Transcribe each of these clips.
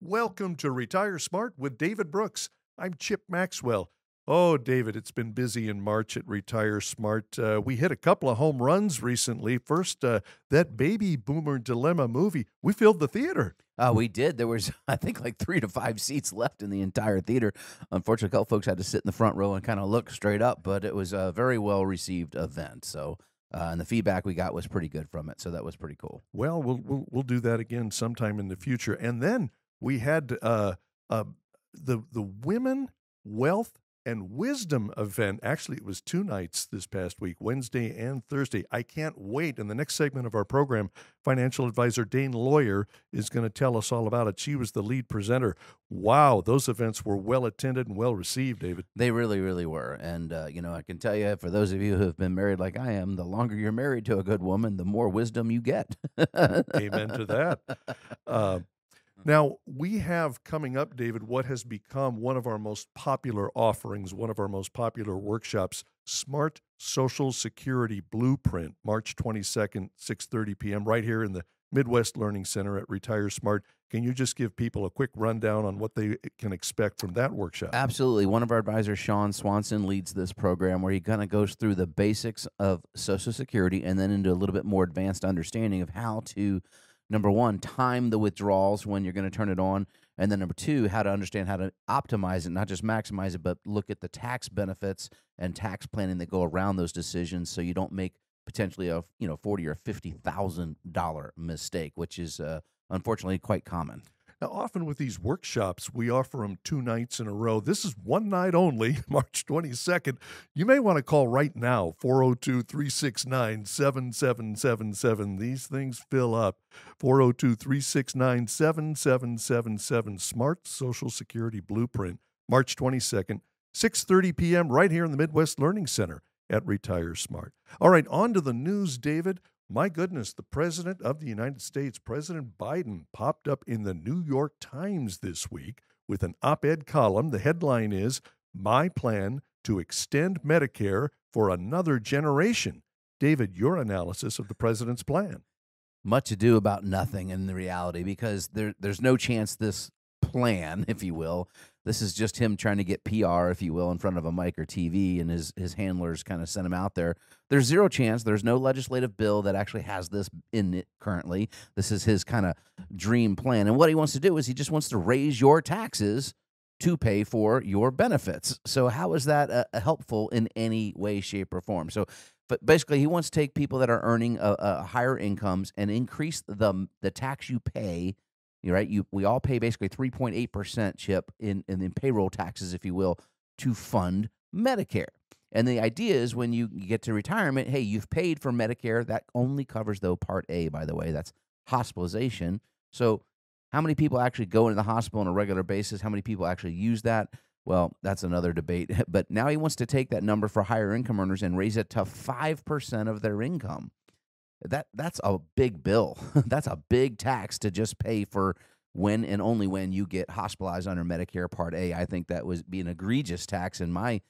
Welcome to Retire Smart with David Brooks. I'm Chip Maxwell. Oh, David, it's been busy in March at Retire Smart. We hit a couple of home runs recently. First, that Baby Boomer Dilemma movie, we filled the theater. We did. There was, I think, like 3 to 5 seats left in the entire theater. Unfortunately, a couple folks had to sit in the front row and kind of look straight up, but it was a very well-received event. So, and the feedback we got was pretty good from it, so that was pretty cool. Well, we'll do that again sometime in the future. And then we had the Women, Wealth, and Wisdom event. Actually, it was 2 nights this past week, Wednesday and Thursday. I can't wait. In the next segment of our program, financial advisor Dayne Lawyer is going to tell us all about it. She was the lead presenter. Wow, those events were well attended and well received, David. They really, really were. And, I can tell you, for those of you who have been married like I am, the longer you're married to a good woman, the more wisdom you get. Amen to that. Now, we have coming up, David, what has become one of our most popular offerings, one of our most popular workshops, Smart Social Security Blueprint, March 22nd, 6:30 p.m., right here in the Midwest Learning Center at Retire Smart. Can you just give people a quick rundown on what they can expect from that workshop? Absolutely. One of our advisors, Sean Swanson, leads this program where he kind of goes through the basics of Social Security and then into a little bit more advanced understanding of how to, number one, time the withdrawals when you're going to turn it on. And then number two, how to understand how to optimize it, not just maximize it, but look at the tax benefits and tax planning that go around those decisions so you don't make potentially a $40,000 or $50,000 mistake, which is unfortunately quite common. Now, often with these workshops, we offer them 2 nights in a row. This is one night only, March 22nd. You may want to call right now, 402-369-7777. These things fill up. 402-369-7777. Smart Social Security Blueprint, March 22nd, 6:30 p.m., right here in the Midwest Learning Center at Retire Smart. All right, on to the news, David. My goodness, the President of the United States, President Biden, popped up in the New York Times this week with an op-ed column. The headline is, "My Plan to Extend Medicare for Another Generation." David, your analysis of the President's plan. Much ado about nothing in the reality, because there's no chance this plan, if you will, this is just him trying to get PR, if you will, in front of a mic or TV, and his handlers kind of sent him out there. There's zero chance. There's no legislative bill that actually has this in it currently. This is his kind of dream plan. And what he wants to do is he just wants to raise your taxes to pay for your benefits. So how is that helpful in any way, shape, or form? So, but basically, he wants to take people that are earning higher incomes and increase the tax you pay. Right? We all pay basically 3.8%, Chip, in payroll taxes, if you will, to fund Medicare. And the idea is when you get to retirement, hey, you've paid for Medicare. That only covers, though, Part A, by the way. That's hospitalization. So how many people actually go into the hospital on a regular basis? How many people actually use that? Well, that's another debate. But now he wants to take that number for higher income earners and raise it to 5% of their income. That's a big bill. That's a big tax to just pay for when and only when you get hospitalized under Medicare Part A. I think that would be an egregious tax in my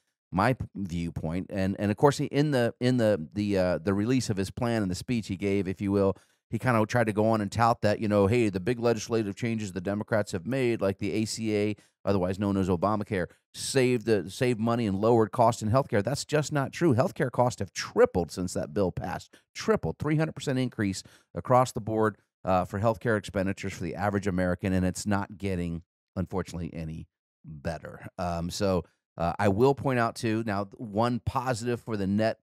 viewpoint. And of course, in the release of his plan and the speech he gave, if you will, he kind of tried to go on and tout that, hey, the big legislative changes the Democrats have made, like the ACA, otherwise known as Obamacare, saved money and lowered costs in healthcare. That's just not true. Healthcare costs have tripled since that bill passed. Tripled, 300% increase across the board for healthcare expenditures for the average American, and it's not getting, unfortunately, any better. So I will point out too, now one positive for the net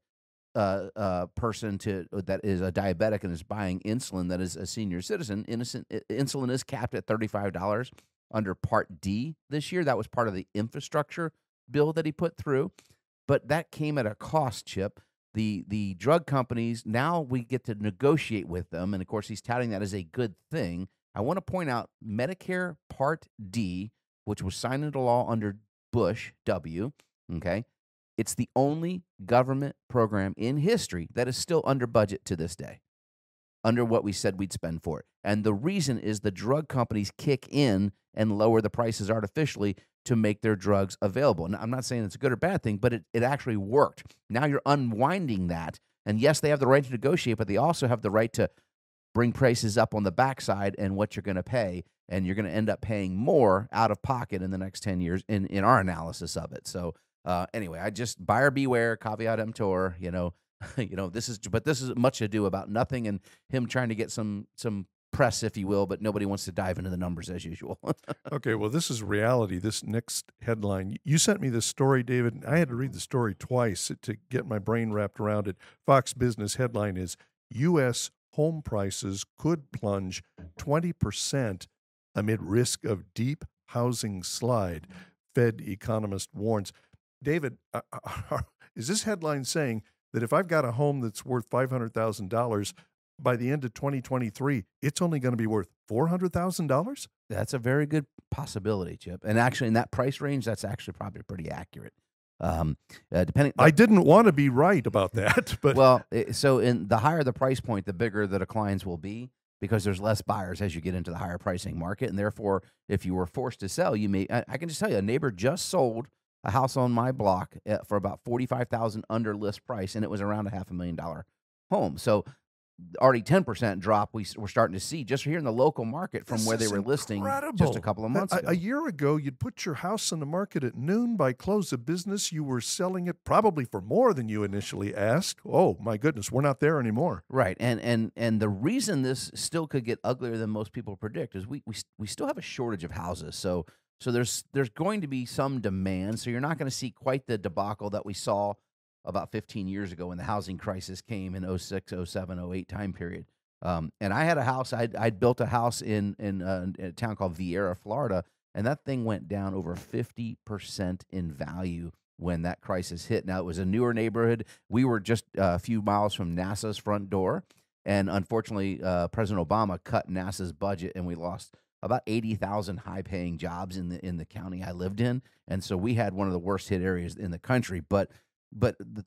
person that is a diabetic and is buying insulin, that is a senior citizen. Insulin is capped at $35 under Part D this year. That was part of the infrastructure bill that he put through, but that came at a cost, Chip. The drug companies, now we get to negotiate with them, and of course he's touting that as a good thing. I want to point out Medicare Part D, which was signed into law under Bush W. Okay, it's the only government program in history that is still under budget to this day, under what we said we'd spend for it. And the reason is the drug companies kick in and lower the prices artificially to make their drugs available. Now, I'm not saying it's a good or bad thing, but it actually worked. Now you're unwinding that And yes, they have the right to negotiate, but they also have the right to bring prices up on the backside and what you're going to pay, and you're going to end up paying more out of pocket in the next 10 years in our analysis of it. So anyway, I just buyer beware, caveat emptor, this is much ado about nothing, and him trying to get some press, if you will, but nobody wants to dive into the numbers as usual. Okay, well, this is reality. This next headline, you sent me this story, David, and I had to read the story twice to get my brain wrapped around it. Fox Business headline is U.S. home prices could plunge 20% amid risk of deep housing slide, Fed economist warns. David, is this headline saying that if I've got a home that's worth $500,000, by the end of 2023, it's only going to be worth $400,000? That's a very good possibility, Chip. And actually, in that price range, that's actually probably pretty accurate. Depending, I didn't want to be right about that, but well, so in the higher the price point, the bigger the declines will be because there's less buyers as you get into the higher pricing market, and therefore, if you were forced to sell, you may. I can just tell you, a neighbor just sold a house on my block for about $45,000 under list price, and it was around a $500,000 home. So already 10% drop we're starting to see just here in the local market from where they were listing just a couple of months ago. A year ago, you'd put your house on the market at noon. By close of business, you were selling it probably for more than you initially asked. Oh, my goodness, we're not there anymore. Right. And the reason this still could get uglier than most people predict is we still have a shortage of houses. So there's going to be some demand. So you're not going to see quite the debacle that we saw about 15 years ago when the housing crisis came in 06, 07, 08 time period. And I had a house, I'd built a house in a town called Vieira, Florida, and that thing went down over 50% in value when that crisis hit. Now, it was a newer neighborhood. We were just a few miles from NASA's front door, and unfortunately, President Obama cut NASA's budget, and we lost about 80,000 high-paying jobs in the county I lived in, and so we had one of the worst hit areas in the country. But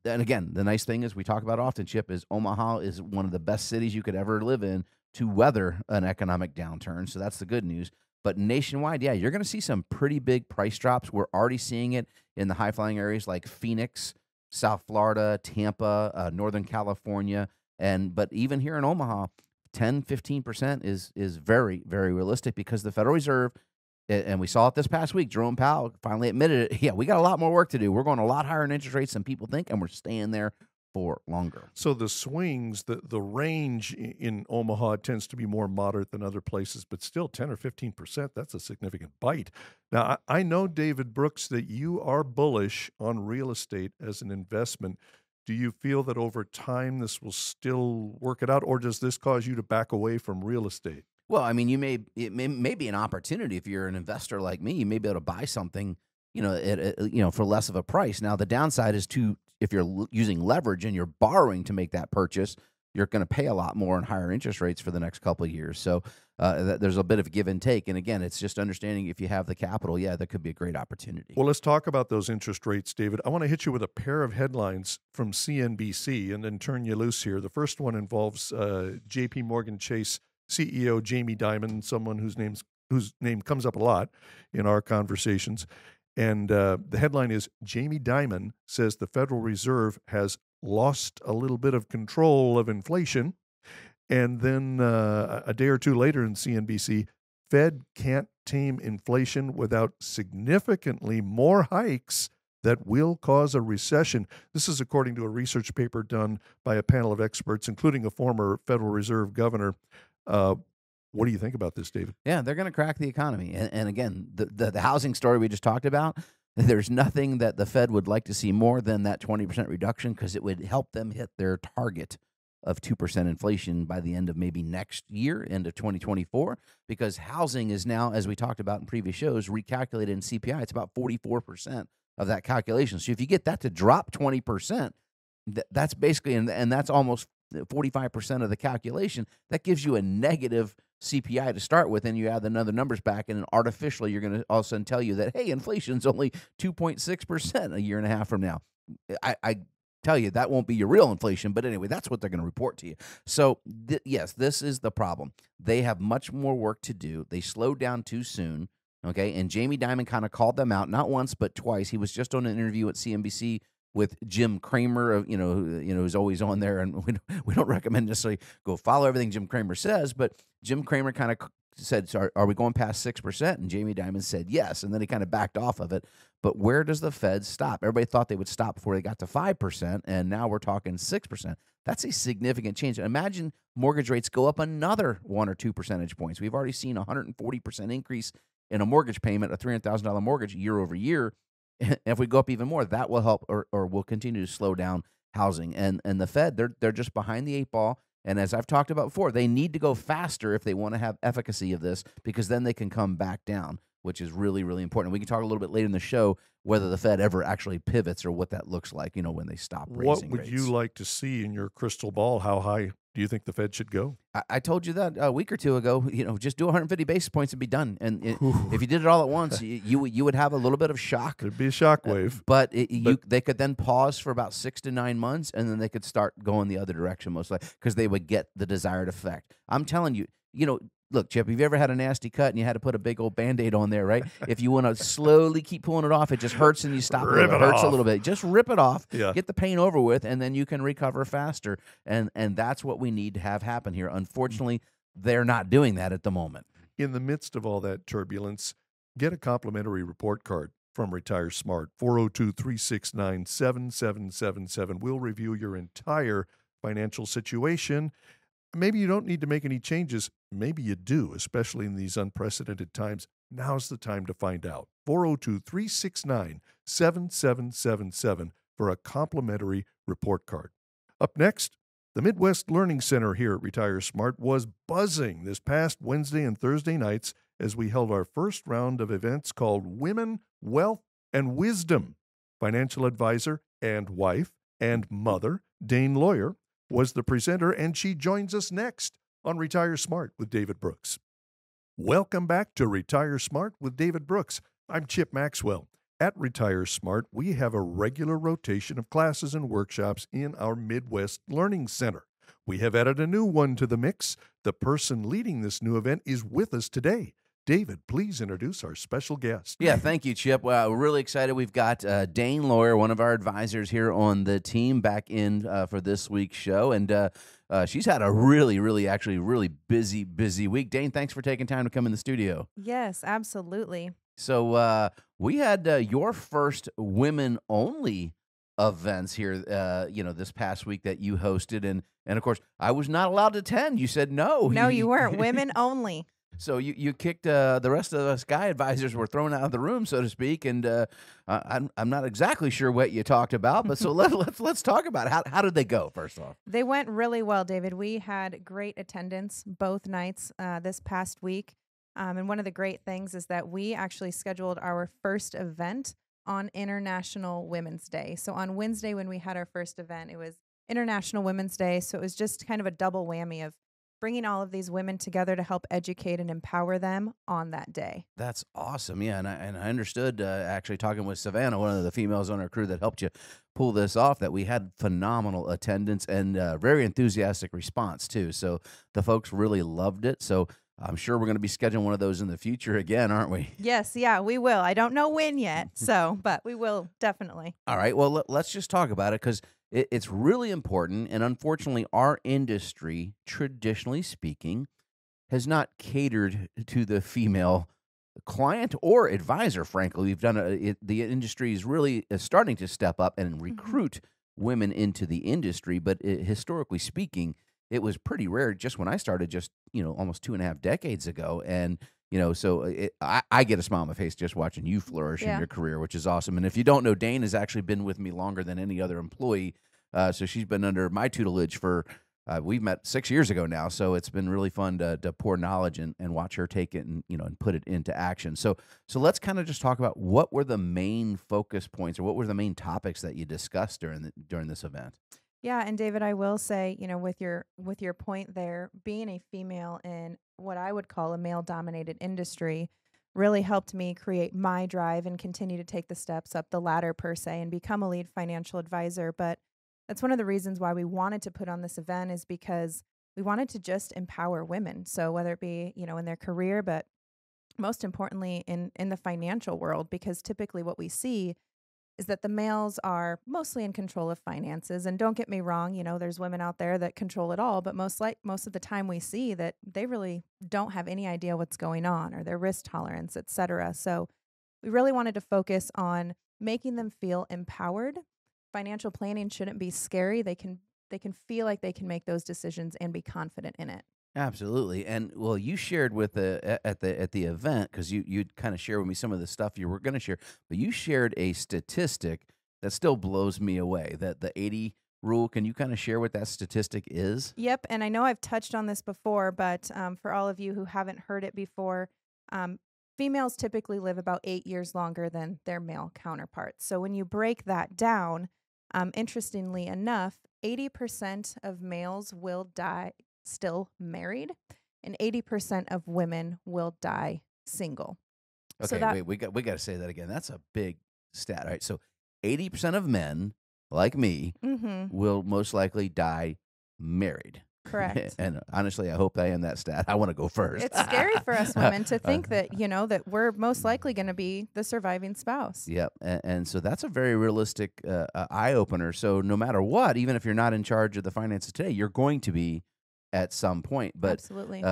and again, the nice thing is we talk about often, Chip, is Omaha is one of the best cities you could ever live in to weather an economic downturn. So that's the good news. But nationwide, yeah, you're going to see some pretty big price drops. We're already seeing it in the high-flying areas like Phoenix, South Florida, Tampa, Northern California. But even here in Omaha, 10, 15% is very, very realistic because the Federal Reserve, and we saw it this past week, Jerome Powell finally admitted it. Yeah, we got a lot more work to do. We're going a lot higher in interest rates than people think, and we're staying there for longer. So the swings, the range in Omaha tends to be more moderate than other places, but still 10 or 15%, that's a significant bite. Now, I know, David Brooks, that you are bullish on real estate as an investment. Do you feel that over time this will still work it out, or does this cause you to back away from real estate? Well, I mean, it may be an opportunity if you're an investor like me. You may be able to buy something, for less of a price. Now, the downside is if you're using leverage and you're borrowing to make that purchase, you're going to pay a lot more in higher interest rates for the next couple of years. So there's a bit of give and take. And again, it's just understanding if you have the capital, yeah, that could be a great opportunity. Well, let's talk about those interest rates, David. I want to hit you with a pair of headlines from CNBC and then turn you loose here. The first one involves J.P. Morgan Chase CEO Jamie Dimon, someone whose name comes up a lot in our conversations. And the headline is, Jamie Dimon says the Federal Reserve has lost a little bit of control of inflation. And then a day or two later in CNBC, Fed can't tame inflation without significantly more hikes that will cause a recession. This is according to a research paper done by a panel of experts, including a former Federal Reserve governor. What do you think about this, David? Yeah, they're going to crack the economy. And again, the housing story we just talked about, there's nothing that the Fed would like to see more than that 20% reduction because it would help them hit their target of 2% inflation by the end of maybe next year, end of 2024, because housing is now, as we talked about in previous shows, recalculated in CPI. It's about 44% of that calculation. So if you get that to drop 20%, that's basically, and that's almost 45% of the calculation, that gives you a negative CPI to start with, and you add the other numbers back, and artificially you're going to all of a sudden tell you that, hey, inflation's only 2.6% a year and a half from now. I tell you, that won't be your real inflation, but anyway, that's what they're going to report to you. So, yes, this is the problem. They have much more work to do. They slowed down too soon, okay? And Jamie Dimon kind of called them out, not once, but twice. He was just on an interview at CNBC with Jim Cramer, who's always on there, and we don't recommend necessarily go follow everything Jim Cramer says, but Jim Cramer kind of said, so are we going past 6%? And Jamie Dimon said yes, and then he kind of backed off of it. But where does the Fed stop? Everybody thought they would stop before they got to 5%, and now we're talking 6%. That's a significant change. Imagine mortgage rates go up another 1 or 2 percentage points. We've already seen a 140% increase in a mortgage payment, a $300,000 mortgage year over year. And if we go up even more, that will help or will continue to slow down housing. And the Fed, they're just behind the 8 ball. And as I've talked about before, they need to go faster if they want to have efficacy of this, because then they can come back down, which is really, really important. We can talk a little bit later in the show whether the Fed ever actually pivots or what that looks like, when they stop raising rates. What would you like to see in your crystal ball? How high do you think the Fed should go? I told you that a week or two ago. Just do 150 basis points and be done. And if you did it all at once, you would have a little bit of shock. It'd be a shock wave. But they could then pause for about 6 to 9 months, and then they could start going the other direction, most likely, because they would get the desired effect. I'm telling you, look, Chip, have you ever had a nasty cut and you had to put a big old Band-Aid on there, right? If you want to slowly keep pulling it off, it just hurts and you stop it. It hurts a little bit. Just rip it off, get the pain over with, and then you can recover faster. And that's what we need to have happen here. Unfortunately, they're not doing that at the moment. In the midst of all that turbulence, get a complimentary report card from Retire Smart, 402-369-7777. We'll review your entire financial situation. Maybe you don't need to make any changes. Maybe you do, especially in these unprecedented times. Now's the time to find out. 402-369-7777 for a complimentary report card. Up next, the Midwest Learning Center here at Retire Smart was buzzing this past Wednesday and Thursday nights as we held our first round of events called Women, Wealth, and Wisdom. Financial advisor and wife and mother, Dayne Lawyer, was the presenter, and she joins us next on Retire Smart with David Brooks. Welcome back to Retire Smart with David Brooks. I'm Chip Maxwell. At Retire Smart, we have a regular rotation of classes and workshops in our Midwest Learning Center. We have added a new one to the mix. The person leading this new event is with us today. David, please introduce our special guest. Yeah, thank you, Chip. Well, we're really excited. We've got Dayne Lawyer, one of our advisors here on the team, back in for this week's show. And she's had a really busy week. Dayne, thanks for taking time to come in the studio. Yes, absolutely. So we had your first women-only events here, this past week that you hosted. And of course, I was not allowed to attend. You said no. No, you weren't. Women only. So you kicked the rest of us guy advisors were thrown out of the room, so to speak, and I'm not exactly sure what you talked about, but so let's talk about it. How did they go, first off? They went really well, David. We had great attendance both nights this past week, and one of the great things is that we actually scheduled our first event on International Women's Day. So on Wednesday when we had our first event, it was International Women's Day, so it was just kind of a double whammy of bringing all of these women together to help educate and empower them on that day. That's awesome. Yeah, and I understood, actually talking with Savannah, one of the females on our crew that helped you pull this off, that we had phenomenal attendance and very enthusiastic response, too. So the folks really loved it. So I'm sure we're going to be scheduling one of those in the future again, aren't we? Yes, yeah, we will. I don't know when yet, but we will definitely. All right, well, let's just talk about it, because it's really important, and unfortunately, our industry, traditionally speaking, has not catered to the female client or advisor, frankly. We've done the industry is really starting to step up and recruit women into the industry, but historically speaking, it was pretty rare just when I started, almost 2.5 decades ago. And so I get a smile on my face just watching you flourish in your career, which is awesome. And if you don't know, Dayne has actually been with me longer than any other employee. So she's been under my tutelage for, we've met 6 years ago now. So it's been really fun to pour knowledge and watch her take it and put it into action. So let's kind of just talk about what were the main focus points, or what were the main topics that you discussed during this event. Yeah, and David, I will say, with your point there, being a female in what I would call a male-dominated industry really helped me create my drive and continue to take the steps up the ladder, per se, and become a lead financial advisor. But that's one of the reasons why we wanted to put on this event, is because we wanted to just empower women. So whether it be, in their career, but most importantly in the financial world, because typically what we see is that the males are mostly in control of finances. And don't get me wrong, there's women out there that control it all, but most of the time we see that they really don't have any idea what's going on or their risk tolerance, et cetera. So we really wanted to focus on making them feel empowered. Financial planning shouldn't be scary. They can feel like they can make those decisions and be confident in it. Absolutely. And well, you shared with at the event, because you'd kind of share with me some of the stuff you were going to share, but you shared a statistic that still blows me away. That the 80 rule. Can you kind of share what that statistic is? Yep, and I know I've touched on this before, but for all of you who haven't heard it before, um, females typically live about 8 years longer than their male counterparts. So when you break that down, interestingly enough, 80% of males will die still married, and 80% of women will die single. So Okay, that wait, we got to say that again. That's a big stat, right? So 80% of men like me mhm, will most likely die married. correct. And honestly, I hope I am that stat. I want to go first. It's scary for us women to Uh, think that, that we're most likely going to be the surviving spouse. Yep, and so that's a very realistic eye opener. So no matter what, even if you're not in charge of the finances today, you're going to be at some point. But Absolutely.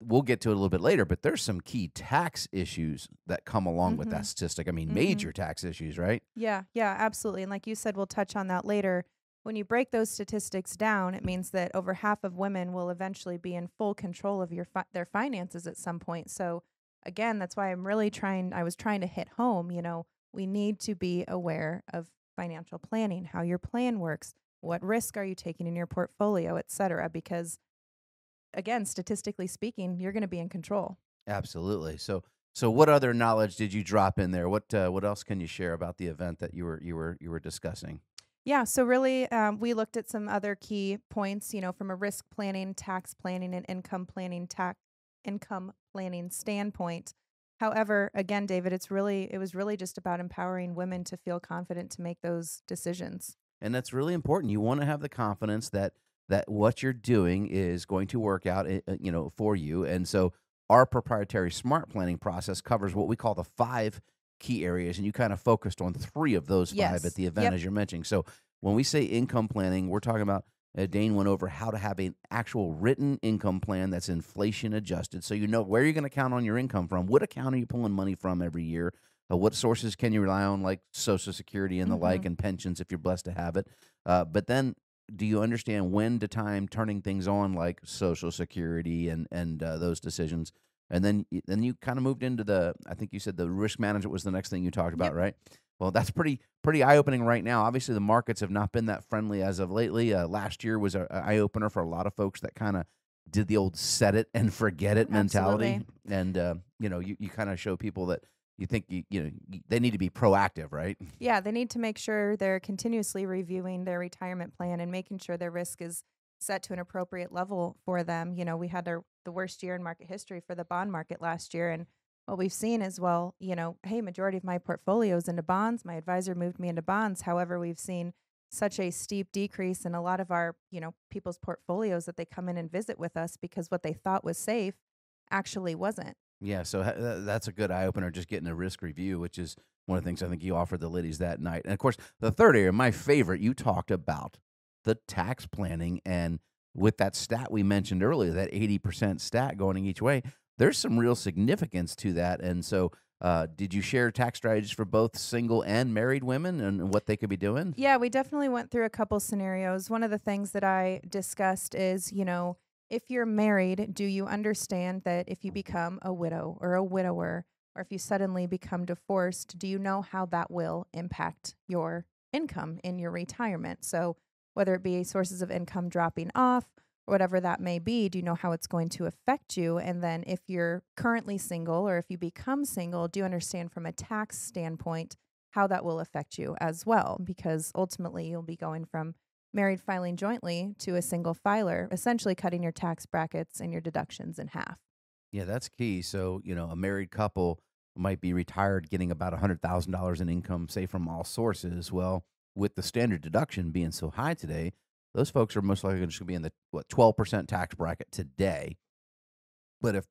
we'll get to it a little bit later. But there's some key tax issues that come along with that Mhm. statistic. I mean, Mhm. major tax issues, right? Yeah, yeah, absolutely. And like you said, we'll touch on that later. When you break those statistics down, it means that over half of women will eventually be in full control of their finances at some point. So again, that's why I was trying to hit home, we need to be aware of financial planning, how your plan works, what risk are you taking in your portfolio, et cetera, because again, statistically speaking, you're going to be in control. Absolutely. So what other knowledge did you drop in there? What else can you share about the event that you were discussing? Yeah, so really, we looked at some other key points, from a risk planning, tax planning, and income planning standpoint. However, again, David, it was really just about empowering women to feel confident to make those decisions. And that's really important. You want to have the confidence that what you're doing is going to work out, for you. And so our proprietary smart planning process covers what we call the 5 key areas, and you kind of focused on 3 of those 5 at Yes. the event, Yep. as you're mentioning. So when we say income planning, we're talking about Dane went over how to have an actual written income plan that's inflation adjusted, so you know where you're going to count on your income from. What account are you pulling money from every year? What sources can you rely on, like Social Security and the like, Mhm. and pensions if you're blessed to have it? But then, do you understand when to time turning things on, like Social Security and those decisions? And then you kind of moved into I think you said the risk management was the next thing you talked about, Yep. right? Well, that's pretty eye opening right now. Obviously, the markets have not been that friendly as of lately. Last year was a eye opener for a lot of folks that kind of did the old set it and forget it mentality. Absolutely. And you kind of show people that you think they need to be proactive, right? Yeah, they need to make sure they're continuously reviewing their retirement plan and making sure their risk is set to an appropriate level for them. We had the worst year in market history for the bond market last year. And what we've seen is, well, hey, majority of my portfolio is into bonds. My advisor moved me into bonds. However, we've seen such a steep decrease in a lot of our, people's portfolios that they come in and visit with us because what they thought was safe actually wasn't. Yeah, so that's a good eye opener. Just getting a risk review, which is one of the things I think you offered the ladies that night. And of course, the third area, my favorite, you talked about the tax planning, and with that stat we mentioned earlier, that 80% stat going each way, there's some real significance to that. And so, did you share tax strategies for both single and married women and what they could be doing? Yeah, we definitely went through a couple scenarios. One of the things that I discussed is, if you're married, do you understand that if you become a widow or a widower, or if you suddenly become divorced, do you know how that will impact your income in your retirement? So, whether it be sources of income dropping off, or whatever that may be, do you know how it's going to affect you? And then, if you're currently single or if you become single, do you understand from a tax standpoint how that will affect you as well? Because ultimately, you'll be going from married filing jointly to a single filer, essentially cutting your tax brackets and your deductions in half. Yeah, that's key. So, a married couple might be retired getting about $100,000 in income, say from all sources. Well, with the standard deduction being so high today, those folks are most likely just going to be in the 12% tax bracket today. But if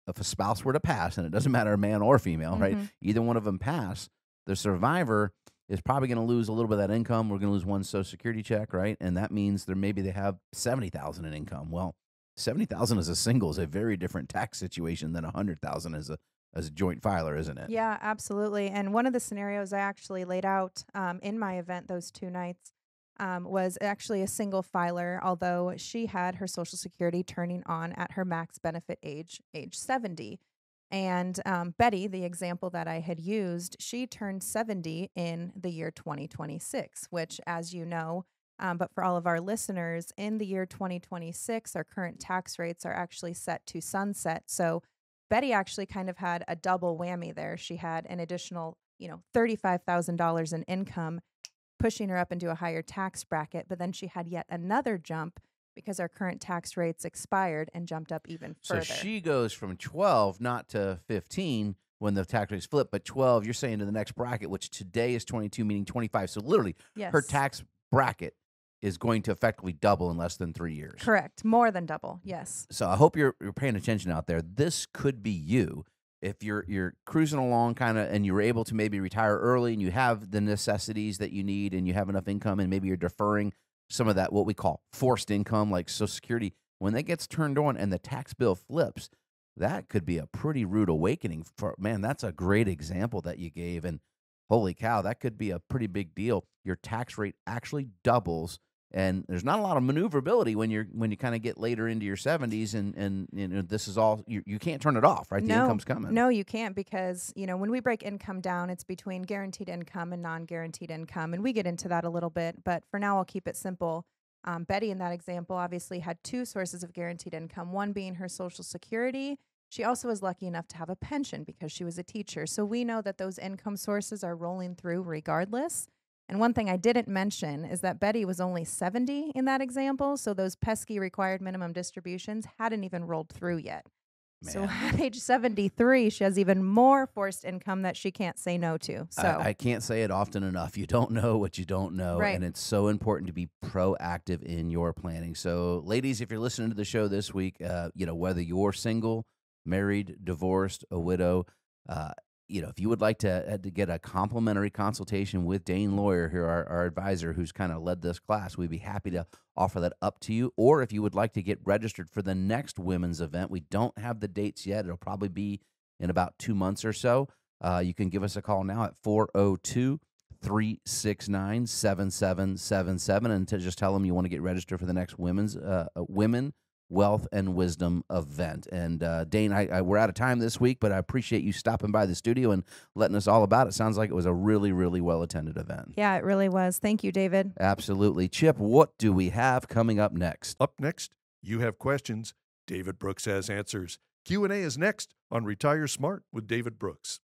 a spouse were to pass, and it doesn't matter, man or female, right? Mhm. Either one of them pass, the survivor is probably going to lose a little bit of that income. We're going to lose one Social Security check, right? And that means maybe they have 70,000 in income. Well, 70,000 as a single is a very different tax situation than 100,000 as a joint filer, isn't it? Yeah, absolutely. And one of the scenarios I actually laid out in my event those 2 nights was actually a single filer, although she had her Social Security turning on at her max benefit age 70. And Betty, the example that I had used, she turned 70 in the year 2026, which, as you know, but for all of our listeners, in the year 2026, our current tax rates are actually set to sunset. So Betty actually kind of had a double whammy there. She had an additional, $35,000 in income, pushing her up into a higher tax bracket, but then she had yet another jump because our current tax rates expired and jumped up even further. So she goes from 12, not to 15 when the tax rates flip, but 12, you're saying to the next bracket, which today is 22, meaning 25. So literally, her Yes. tax bracket is going to effectively double in less than 3 years. Correct. More than double. Yes. So I hope you're paying attention out there. This could be you. If you're cruising along kind of and you're able to maybe retire early and you have the necessities that you need and you have enough income and maybe you're deferring some of that, what we call forced income, like Social Security, when that gets turned on and the tax bill flips, that could be a pretty rude awakening. Man, that's a great example that you gave. And holy cow, that could be a pretty big deal. Your tax rate actually doubles. And there's not a lot of maneuverability when you kind of get later into your 70s, and this is all you can't turn it off, right? The income's coming. No, you can't, because when we break income down, it's between guaranteed income and non-guaranteed income, and we get into that a little bit. But for now, I'll keep it simple. Betty, in that example, obviously had 2 sources of guaranteed income. One being her Social Security. She also was lucky enough to have a pension because she was a teacher. So we know that those income sources are rolling through regardless. And one thing I didn't mention is that Betty was only 70 in that example, so those pesky required minimum distributions hadn't even rolled through yet. Man. So at age 73, she has even more forced income that she can't say no to. So I can't say it often enough. You don't know what you don't know, Right. and it's so important to be proactive in your planning. So, ladies, if you're listening to the show this week, whether you're single, married, divorced, a widow, if you would like to get a complimentary consultation with Dayne Lawyer, here, our advisor who's kind of led this class, we'd be happy to offer that up to you. Or if you would like to get registered for the next women's event, we don't have the dates yet. It'll probably be in about 2 months or so. You can give us a call now at 402-369-7777 and to just tell them you want to get registered for the next Women, Wealth, and Wisdom event. And Dayne, we're out of time this week, but I appreciate you stopping by the studio and letting us all about it. Sounds like it was a really, really well-attended event. yeah, it really was. Thank you, David. Absolutely. Chip, what do we have coming up next? Up next, you have questions. David Brooks has answers. Q&A is next on Retire Smart with David Brooks.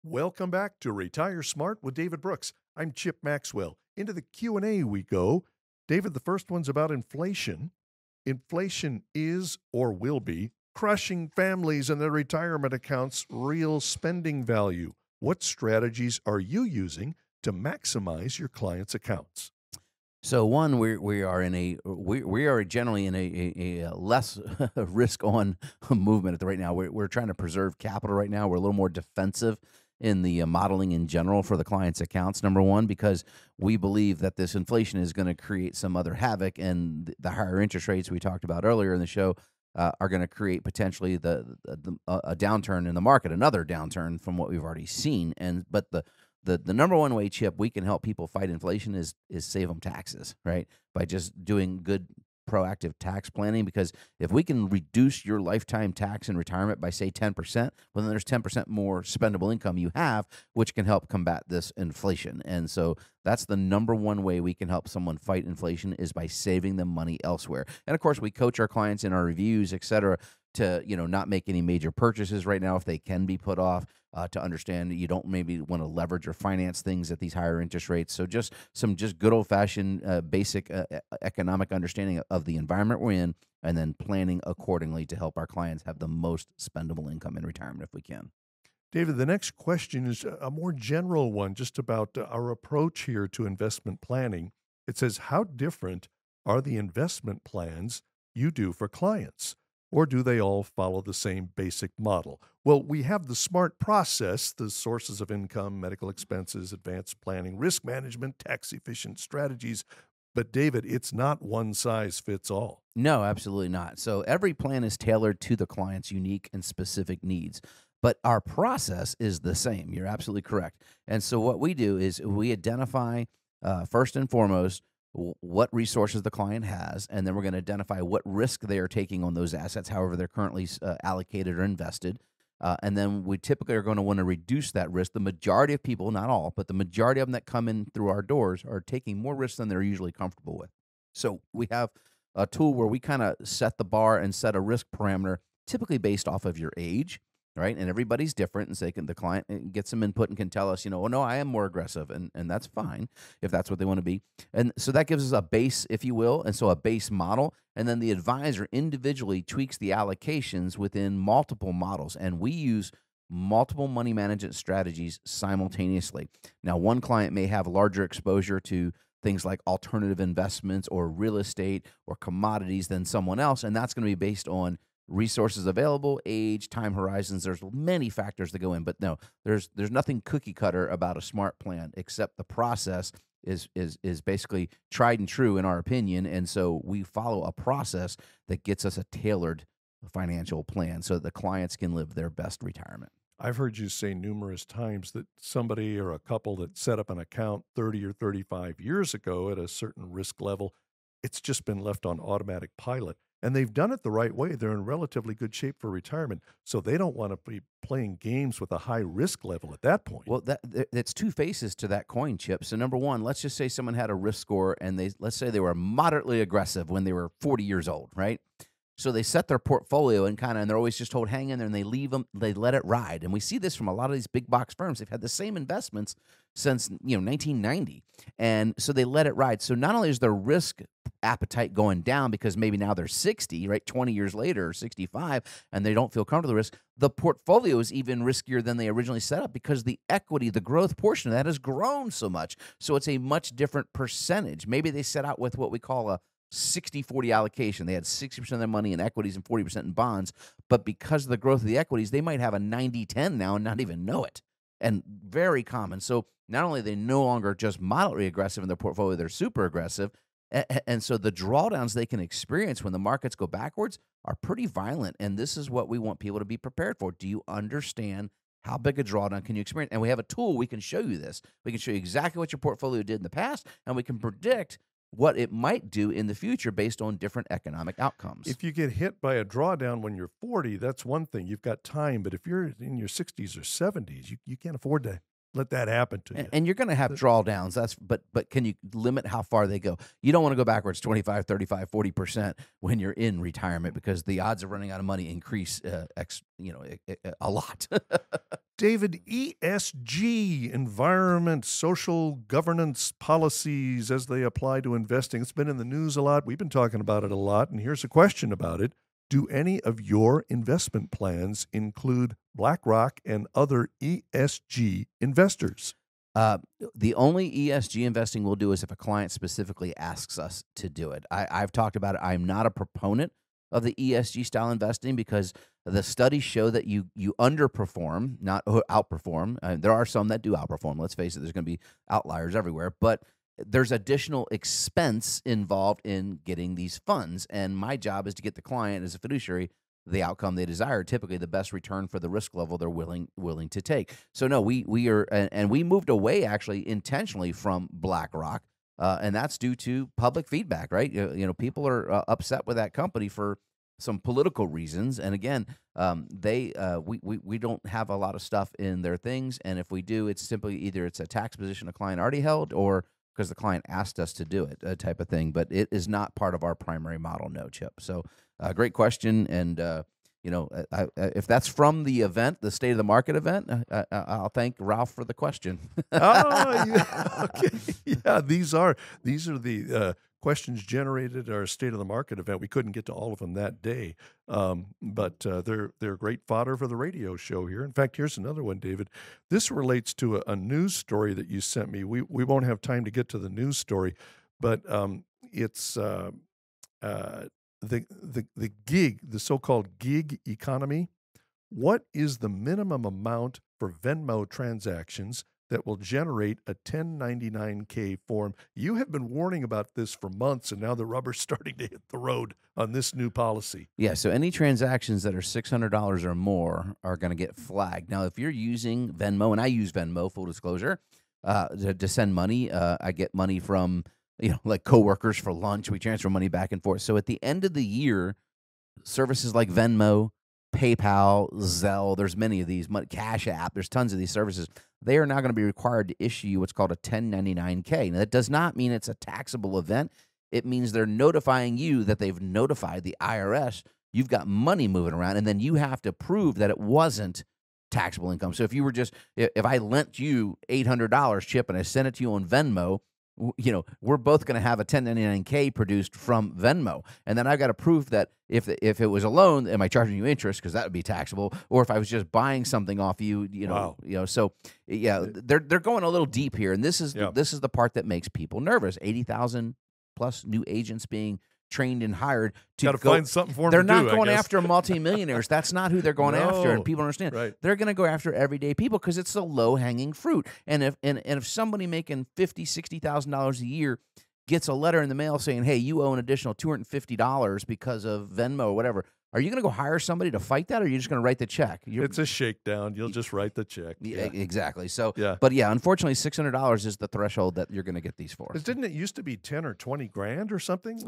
Welcome back to Retire Smart with David Brooks. I'm Chip Maxwell. Into the Q&A we go. David, the first one's about inflation. Inflation is or will be crushing families and their retirement accounts' real spending value. What strategies are you using to maximize your clients' accounts? So one, we are generally in a less risk on movement right now. We're trying to preserve capital right now. We're a little more defensive in the modeling in general for the client's accounts. Number one, because we believe that this inflation is going to create some other havoc, and the higher interest rates we talked about earlier in the show are going to create potentially a downturn in the market, another downturn from what we've already seen. But the number one way, Chip, we can help people fight inflation is save them taxes, right? By just doing good proactive tax planning, because if we can reduce your lifetime tax in retirement by, say, 10%, well, then there's 10% more spendable income you have, which can help combat this inflation. And so that's the number one way we can help someone fight inflation, is by saving them money elsewhere. And, of course, we coach our clients in our reviews, et cetera, to not make any major purchases right now if they can be put off, to understand that you don't maybe want to leverage or finance things at these higher interest rates. So just some good old-fashioned basic economic understanding of the environment we're in, and then planning accordingly to help our clients have the most spendable income in retirement if we can. David, the next question is a more general one, just about our approach here to investment planning. It says, how different are the investment plans you do for clients? or do they all follow the same basic model? Well, we have the SMART process, the sources of income, medical expenses, advanced planning, risk management, tax efficient strategies. But David, it's not one size fits all. No, absolutely not. So every plan is tailored to the client's unique and specific needs. But our process is the same. You're absolutely correct. And so what we do is we identify first and foremost what resources the client has, and then we're going to identify what risk they are taking on those assets, however they're currently allocated or invested. And then we typically are going to want to reduce that risk. The majority of people, not all, but the majority of them that come in through our doors are taking more risks than they're usually comfortable with. So we have a tool where we kind of set the bar and set a risk parameter, typically based off of your age, right? And everybody's different, and so the client gets some input and can tell us, oh no, I am more aggressive, and that's fine if that's what they want to be. And so that gives us a base, if you will, and so a base model, and then the advisor individually tweaks the allocations within multiple models, and we use multiple money management strategies simultaneously. Now, one client may have larger exposure to things like alternative investments or real estate or commodities than someone else, and that's going to be based on resources available, age, time horizons. There's many factors that go in, but no, there's nothing cookie cutter about a SMART plan, except the process is basically tried and true in our opinion, and so we follow a process that gets us a tailored financial plan so that the clients can live their best retirement. I've heard you say numerous times that somebody or a couple that set up an account 30 or 35 years ago at a certain risk level, it's just been left on automatic pilot. And they've done it the right way. They're in relatively good shape for retirement. So they don't want to be playing games with a high risk level at that point. Well, that's two faces to that coin, Chip. So number one, let's just say someone had a risk score and let's say they were moderately aggressive when they were 40 years old, right? So they set their portfolio and they're always just told hang in there, and they leave them, they let it ride. And we see this from a lot of these big box firms. They've had the same investments since 1990, and so they let it ride. So not only is their risk appetite going down because maybe now they're 60, right, 20 years later, or 65, and they don't feel comfortable with the risk, the portfolio is even riskier than they originally set up because the equity, the growth portion of that has grown so much. So it's a much different percentage. Maybe they set out with what we call a 60-40 allocation. They had 60% of their money in equities and 40% in bonds, but because of the growth of the equities, they might have a 90-10 now and not even know it. And very common. So not only are they no longer just moderately aggressive in their portfolio, they're super aggressive. And so the drawdowns they can experience when the markets go backwards are pretty violent. And this is what we want people to be prepared for. Do you understand how big a drawdown can you experience? And we have a tool, we can show you this. We can show you exactly what your portfolio did in the past, and we can predict what it might do in the future based on different economic outcomes. If you get hit by a drawdown when you're 40, that's one thing. You've got time. But if you're in your 60s or 70s, you can't afford to let that happen to you. And you're going to have drawdowns. But can you limit how far they go? You don't want to go backwards 25, 35, 40% when you're in retirement because the odds of running out of money increase a lot. David, ESG, environment, social governance policies as they apply to investing. It's been in the news a lot. We've been talking about it a lot. And here's a question about it. Do any of your investment plans include BlackRock and other ESG investors? The only ESG investing we'll do is if a client specifically asks us to do it. I've talked about it. I'm not a proponent of the ESG style investing because the studies show that you underperform, not outperform. There are some that do outperform. Let's face it, there's going to be outliers everywhere, but there's additional expense involved in getting these funds. And my job is to get the client as a fiduciary the outcome they desire, typically the best return for the risk level they're willing to take. So no, we are, and we moved away actually intentionally from BlackRock. And that's due to public feedback, right? People are upset with that company for some political reasons, and again, we don't have a lot of stuff in their things, and if we do, it's simply either it's a tax position a client already held, or because the client asked us to do it, type of thing. But it is not part of our primary model, no, Chip. So, great question, and if that's from the event, the State of the Market event, I'll thank Ralph for the question. Oh, yeah. Okay. Yeah, these are the questions generated at our State of the Market event. We couldn't get to all of them that day, but they're great fodder for the radio show here. In fact, here's another one, David. This relates to a news story that you sent me. We won't have time to get to the news story, but it's the so-called gig economy. What is the minimum amount for Venmo transactions that will generate a 1099K form? You have been warning about this for months, and now the rubber's starting to hit the road on this new policy. Yeah, so any transactions that are $600 or more are going to get flagged. Now, if you're using Venmo, and I use Venmo, full disclosure, to send money, I get money from like coworkers for lunch. We transfer money back and forth. So at the end of the year, services like Venmo, PayPal, Zelle, there's many of these, Cash App, there's tons of these services. They are now going to be required to issue you what's called a 1099K. Now, that does not mean it's a taxable event. It means they're notifying you that they've notified the IRS you've got money moving around, and then you have to prove that it wasn't taxable income. So if you were if I lent you $800, Chip, and I sent it to you on Venmo, we're both going to have a 1099K produced from Venmo. And then I've got to prove that if it was a loan, am I charging you interest? Because that would be taxable. Or if I was just buying something off you, Wow. So yeah, they're going a little deep here. And this is the part that makes people nervous. 80,000 plus new agents being trained and hired to Got to find something for them They're to not do, I going guess. after multimillionaires. That's not who they're going after, and people understand. Right. They're going to go after everyday people because it's the low hanging fruit. And if somebody making $50,000-$60,000 a year gets a letter in the mail saying, "Hey, you owe an additional $250 because of Venmo or whatever," are you going to go hire somebody to fight that, or are you just going to write the check? It's a shakedown. You'll just write the check. Yeah, exactly. So, Yeah. But yeah, unfortunately, $600 is the threshold that you're going to get these for. Didn't it used to be 10 or 20 grand or something?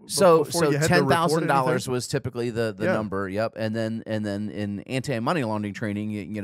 So before you had to report $10,000 anything? was typically the number. Yep. And then in anti-money laundering training,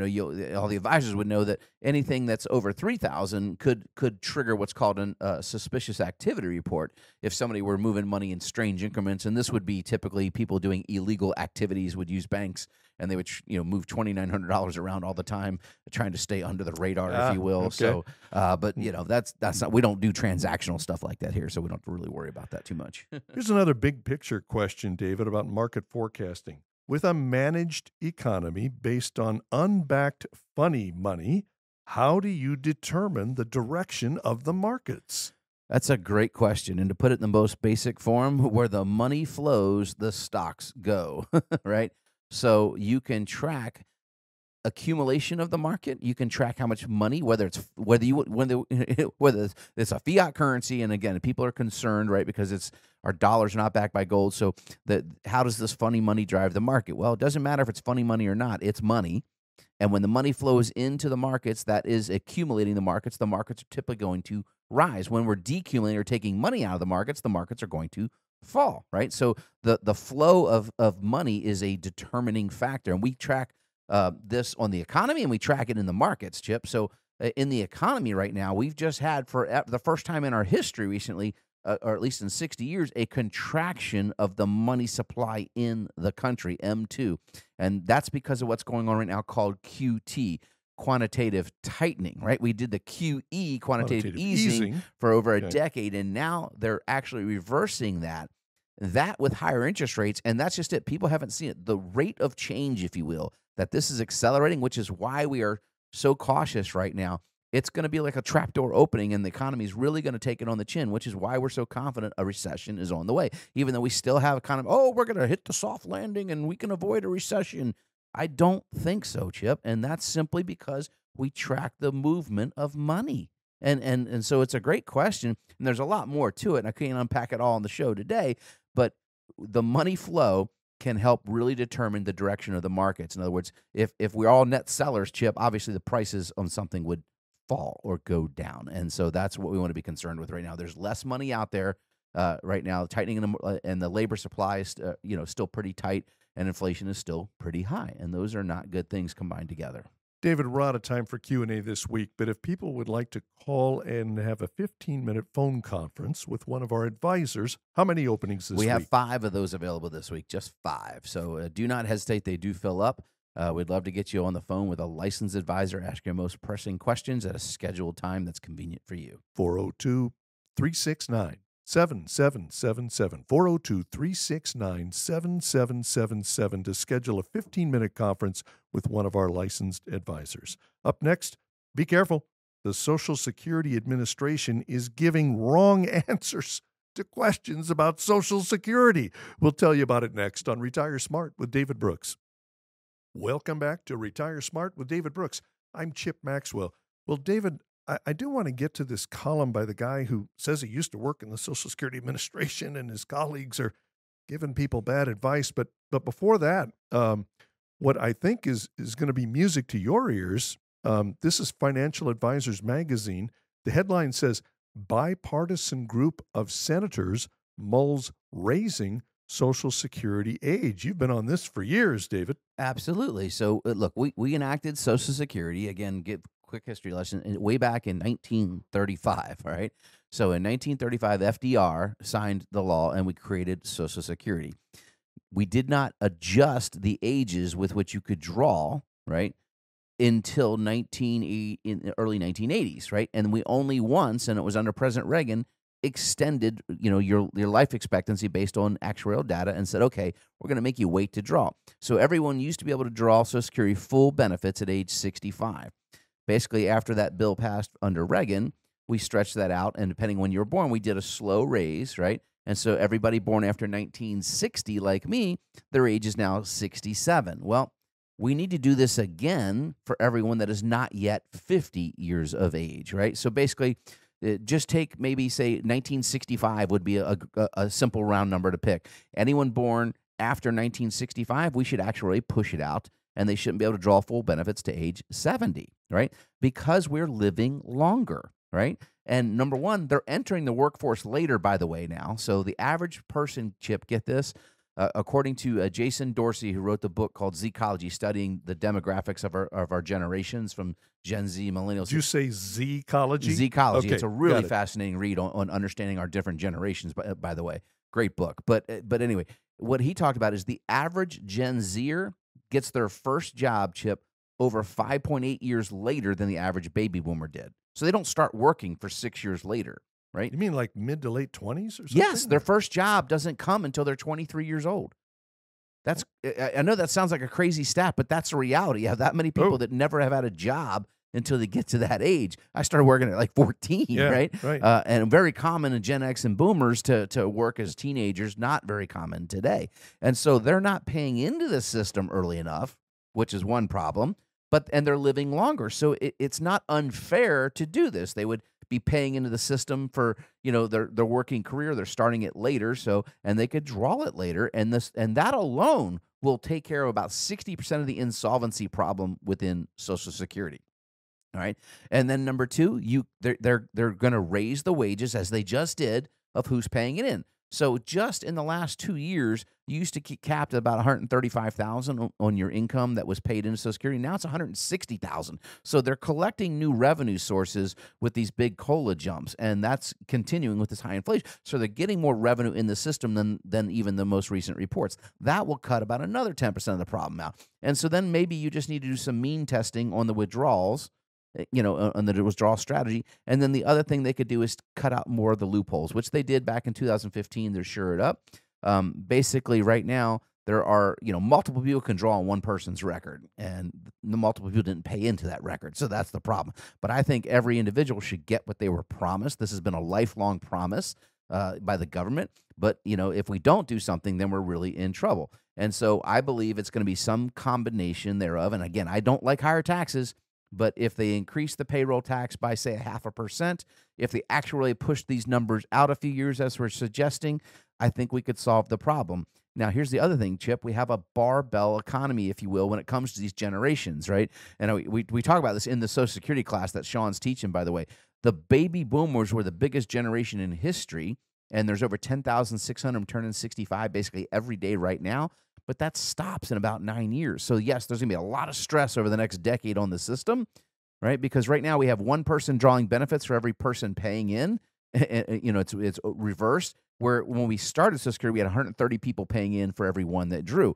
all the advisors would know that anything that's over $3,000 could trigger what's called a suspicious activity report if somebody were moving money in strange increments. And this would be typically people doing illegal activities, would use banks, and they would move $2,900 around all the time, trying to stay under the radar, if you will. Okay. So, but that's not. We don't do transactional stuff like that here, so we don't have to really worry about that too much. Here's another big picture question, David, about market forecasting. With a managed economy based on unbacked funny money, how do you determine the direction of the markets? That's a great question. And to put it in the most basic form, where the money flows, the stocks go, right? So you can track accumulation of the market. You can track how much money, whether it's a fiat currency, and again, people are concerned, right, because our dollars are not backed by gold. So how does this funny money drive the market? Well, it doesn't matter if it's funny money or not. It's money. And when the money flows into the markets, that is accumulating the markets are typically going to rise. When we're decumulating or taking money out of the markets are going to fall, right? So the flow of money is a determining factor. And we track this on the economy, and we track it in the markets, Chip. So in the economy right now, we've just had, for the first time in our history recently, or at least in 60 years, a contraction of the money supply in the country, M2. And that's because of what's going on right now called QT, quantitative tightening, right? We did the QE, quantitative easing, for over a decade, and now they're actually reversing that with higher interest rates, and that's just it. People haven't seen it. The rate of change, if you will, that this is accelerating, which is why we are so cautious right now. It's going to be like a trapdoor opening, and the economy is really going to take it on the chin, which is why we're so confident a recession is on the way. Even though we still have we're going to hit the soft landing and we can avoid a recession. I don't think so, Chip, and that's simply because we track the movement of money. And so it's a great question, and there's a lot more to it, and I can't unpack it all on the show today, but the money flow can help really determine the direction of the markets. In other words, if we're all net sellers, Chip, obviously the prices on something would fall or go down. And so that's what we want to be concerned with right now. There's less money out there right now. Tightening and the labor supply is still pretty tight, and inflation is still pretty high. And those are not good things combined together. David, we're out of time for Q&A this week, but if people would like to call and have a 15-minute phone conference with one of our advisors, how many openings this week? We have 5 of those available this week, just 5. So do not hesitate. They do fill up. We'd love to get you on the phone with a licensed advisor, ask your most pressing questions at a scheduled time that's convenient for you. 402-369-7777. 402-369-7777 to schedule a 15-minute conference with one of our licensed advisors. Up next, be careful. The Social Security Administration is giving wrong answers to questions about Social Security. We'll tell you about it next on Retire Smart with David Brooks. Welcome back to Retire Smart with David Brooks. I'm Chip Maxwell. Well, David, I do want to get to this column by the guy who says he used to work in the Social Security Administration and his colleagues are giving people bad advice. But before that, what I think is going to be music to your ears, this is Financial Advisors Magazine. The headline says, Bipartisan Group of Senators mulls raising Social Security age. You've been on this for years, David. Absolutely. So, look, we enacted Social Security, again, give quick history lesson, way back in 1935, all right? So in 1935, FDR signed the law, and we created Social Security. We did not adjust the ages with which you could draw, right, until in the early 1980s, right? And we only once, and it was under President Reagan, extended, your life expectancy based on actuarial data and said, okay, we're going to make you wait to draw. So everyone used to be able to draw Social Security full benefits at age 65. Basically, after that bill passed under Reagan, we stretched that out, and depending when you were born, we did a slow raise, right? And so everybody born after 1960, like me, their age is now 67. Well, we need to do this again for everyone that is not yet 50 years of age, right? So basically, just take maybe, say, 1965 would be a simple round number to pick. Anyone born after 1965, we should actually push it out, and they shouldn't be able to draw full benefits to age 70, right? Because we're living longer, right? And number one, they're entering the workforce later, by the way, now. So the average person, Chip, get this, according to Jason Dorsey, who wrote the book called Zecology, studying the demographics of our generations from Gen Z, millennials. Did you say Zecology? Zecology. Okay, it's a really fascinating read on understanding our different generations, by the way. Great book. But anyway, what he talked about is the average Gen Zer gets their first job, Chip, over 5.8 years later than the average baby boomer did. So they don't start working for 6 years later. Right? You mean like mid to late 20s or something? Yes, their first job doesn't come until they're 23 years old. I know that sounds like a crazy stat, but that's the reality. You have that many people that never have had a job until they get to that age. I started working at like 14, right? And very common in Gen X and boomers to work as teenagers, not very common today. And so they're not paying into the system early enough, which is one problem, and they're living longer. So it's not unfair to do this. They would be paying into the system for their working career. They're starting it later, and they could draw it later, and that alone will take care of about 60% of the insolvency problem within Social Security. All right, and then number two, they're going to raise the wages as they just did of who's paying it in. So just in the last 2 years, you used to keep capped at about $135,000 on your income that was paid into Social Security. Now it's $160,000. So they're collecting new revenue sources with these big COLA jumps, and that's continuing with this high inflation. So they're getting more revenue in the system than even the most recent reports. That will cut about another 10% of the problem out. And so then maybe you just need to do some mean testing on the withdrawals, on the withdrawal strategy. And then the other thing they could do is cut out more of the loopholes, which they did back in 2015. They're sure it up. Basically, right now, there are, multiple people can draw on one person's record, and the multiple people didn't pay into that record. So that's the problem. But I think every individual should get what they were promised. This has been a lifelong promise by the government. But, if we don't do something, then we're really in trouble. And so I believe it's going to be some combination thereof. And again, I don't like higher taxes. But if they increase the payroll tax by, say, 0.5%, if they actually push these numbers out a few years, as we're suggesting, I think we could solve the problem. Now, here's the other thing, Chip. We have a barbell economy, if you will, when it comes to these generations, right? And we talk about this in the Social Security class that Sean's teaching, by the way. The baby boomers were the biggest generation in history, and there's over 10,600 turning 65 basically every day right now. But that stops in about 9 years. So, yes, there's going to be a lot of stress over the next decade on the system, right? Because right now we have one person drawing benefits for every person paying in. It's reversed, where when we started Social Security, we had 130 people paying in for every one that drew.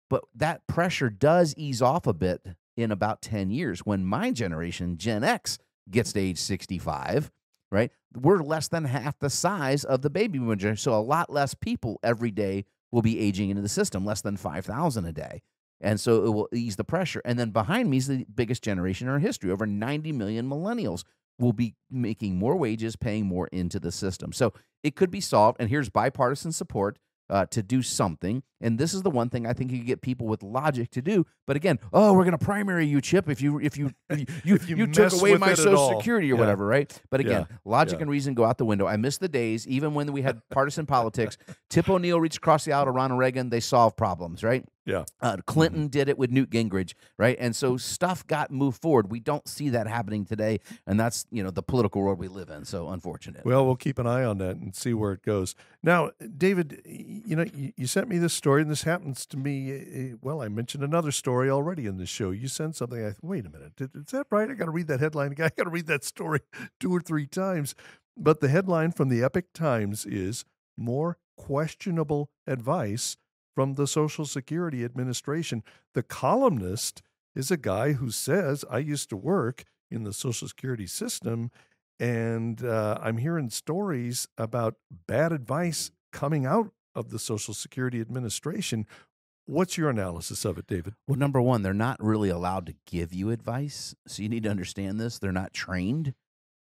But that pressure does ease off a bit in about 10 years. When my generation, Gen X, gets to age 65, right, we're less than half the size of the baby boomer generation. So a lot less people every day will be aging into the system, less than 5,000 a day. And so it will ease the pressure. And then behind me is the biggest generation in our history, over 90 million millennials will be making more wages, paying more into the system. So it could be solved, and here's bipartisan support to do something. And this is the one thing I think you could get people with logic to do. But again, oh, we're going to primary you, Chip, if you you took mess away with my it at Social all. Security or Yeah. whatever, right? But again, Yeah. logic Yeah. and reason go out the window. I miss the days, even when we had partisan politics. Tip O'Neill reached across the aisle to Ronald Reagan. They solved problems, right? Yeah. Clinton did it with Newt Gingrich, right? And so stuff got moved forward. We don't see that happening today, and that's the political world we live in. So unfortunate. Well, we'll keep an eye on that and see where it goes. Now, David, you sent me this story, and this happens to me. Well, I mentioned another story already in the show. You sent something. Wait a minute, is that right? I got to read that headline again. I got to read that story 2 or 3 times. But the headline from the Ep.9 is "More Questionable Advice from the Social Security Administration." The columnist is a guy who says, "I used to work in the Social Security system, and I'm hearing stories about bad advice coming out of the Social Security Administration." What's your analysis of it, David? Well, number one, they're not really allowed to give you advice. So you need to understand this. They're not trained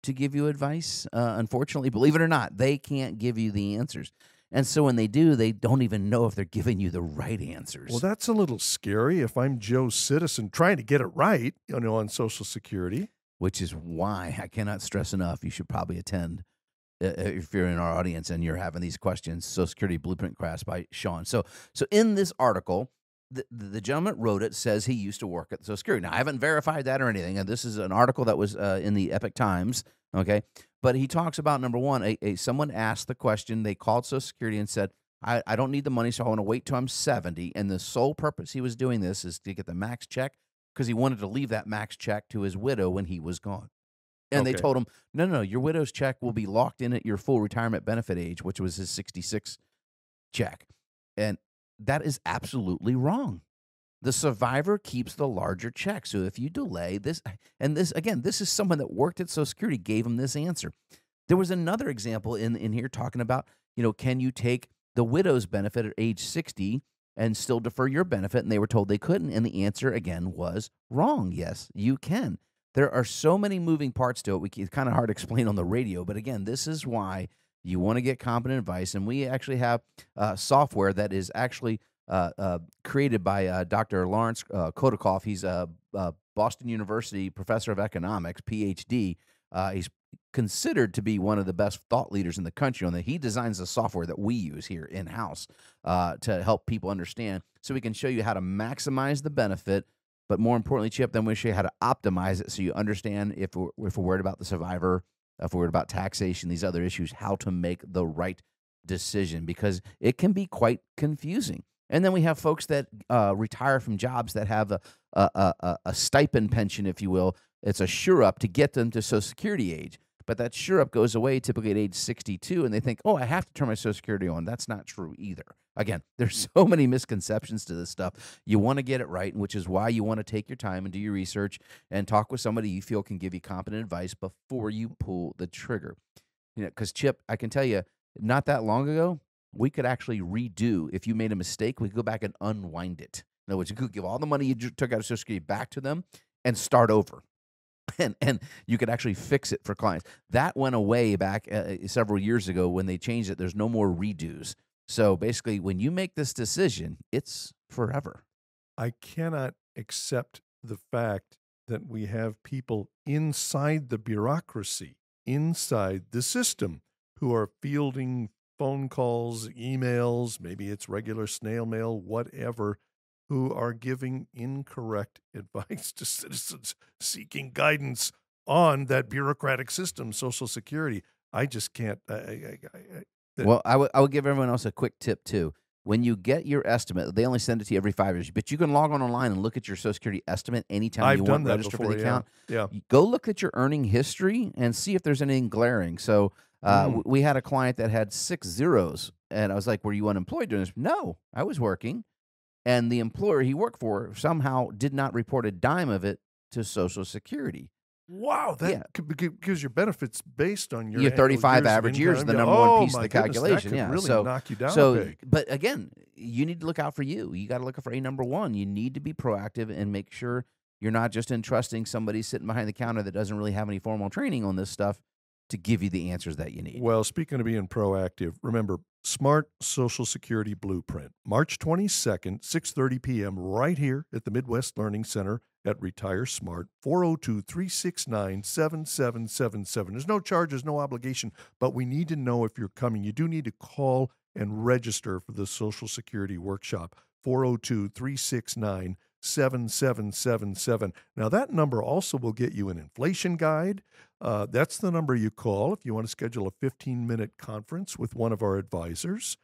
to give you advice. Unfortunately, believe it or not, they can't give you the answers. And so when they do, they don't even know if they're giving you the right answers. Well, that's a little scary if I'm Joe Citizen trying to get it right, on Social Security. Which is why I cannot stress enough, you should probably attend if you're in our audience and you're having these questions. Social Security Blueprint class by Sean. So in this article, the gentleman that wrote it says he used to work at Social Security. Now, I haven't verified that or anything. And this is an article that was in the Ep.9, okay? But he talks about, number one, someone asked the question. They called Social Security and said, I don't need the money, so I want to wait till I'm 70. And the sole purpose he was doing this is to get the max check because he wanted to leave that max check to his widow when he was gone. And they told him, no, your widow's check will be locked in at your full retirement benefit age, which was his 66 check. And that is absolutely wrong. The survivor keeps the larger check. So if you delay this, and this, again, this is someone that worked at Social Security, gave him this answer. There was another example in here talking about, can you take the widow's benefit at age 60 and still defer your benefit? And they were told they couldn't. And the answer, again, was wrong. Yes, you can. There are so many moving parts to it. It's kind of hard to explain on the radio. But again, this is why you want to get competent advice. And we actually have software that is actually created by Dr. Lawrence Kodakoff. He's a Boston University professor of economics, PhD. He's considered to be one of the best thought leaders in the country on that. He designs the software that we use here in-house to help people understand, so we can show you how to maximize the benefit. But more importantly, Chip, then we show you how to optimize it so you understand if we're worried about the survivor, if we're worried about taxation, these other issues, how to make the right decision, because it can be quite confusing. And then we have folks that retire from jobs that have a stipend pension, if you will. It's a sure-up to get them to Social Security age. But that sure-up goes away typically at age 62, and they think, I have to turn my Social Security on. That's not true either. Again, there's so many misconceptions to this stuff. You want to get it right, which is why you want to take your time and do your research and talk with somebody you feel can give you competent advice before you pull the trigger. Because, Chip, I can tell you, not that long ago, we could actually redo. If you made a mistake, we could go back and unwind it. In other words, you could give all the money you took out of Social Security back to them and start over. And you could actually fix it for clients. That went away back several years ago when they changed it. There's no more redos. So basically, when you make this decision, it's forever. I cannot accept the fact that we have people inside the bureaucracy, inside the system, who are fielding phone calls, emails, maybe it's regular snail mail, whatever, who are giving incorrect advice to citizens seeking guidance on that bureaucratic system, Social Security. I just can't. Well, I would give everyone else a quick tip, too. When you get your estimate, they only send it to you every 5 years, but you can log on online and look at your Social Security estimate anytime you want to register for the account. Yeah. Go look at your earning history and see if there's anything glaring. So we had a client that had 6 zeros, and I was like, were you unemployed during this? No, I was working. And the employer he worked for somehow did not report a dime of it to Social Security. Wow, because your benefits based on your 35 average years is the number one piece of the calculation. That could really knock you down a peg. But again, you need to look out for you. You got to look out for number one. You need to be proactive and make sure You're not just entrusting somebody sitting behind the counter that doesn't really have any formal training on this stuff to give you the answers that you need. Well, speaking of being proactive, remember Smart Social Security Blueprint, March 22nd, 6:30 p.m. right here at the Midwest Learning Center at Retire Smart, 402-369-7777. There's no charges, no obligation, but we need to know if you're coming. You do need to call and register for the Social Security Workshop, 402-369-7777. Now, that number also will get you an inflation guide. That's the number you call if you want to schedule a 15-minute conference with one of our advisors,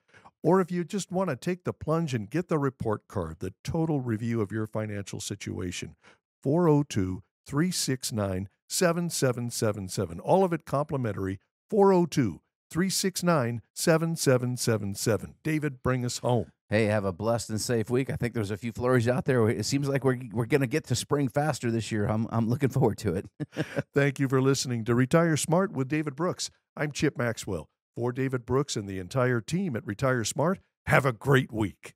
or if you just want to take the plunge and get the report card, the total review of your financial situation. 402-369-7777. All of it complimentary. 402-369-7777. David, bring us home. Hey, have a blessed and safe week. I think there's a few flurries out there. It seems like we're going to get to spring faster this year. I'm looking forward to it. Thank you for listening to Retire Smart with David Brooks. I'm Chip Maxwell. For David Brooks and the entire team at Retire Smart, have a great week.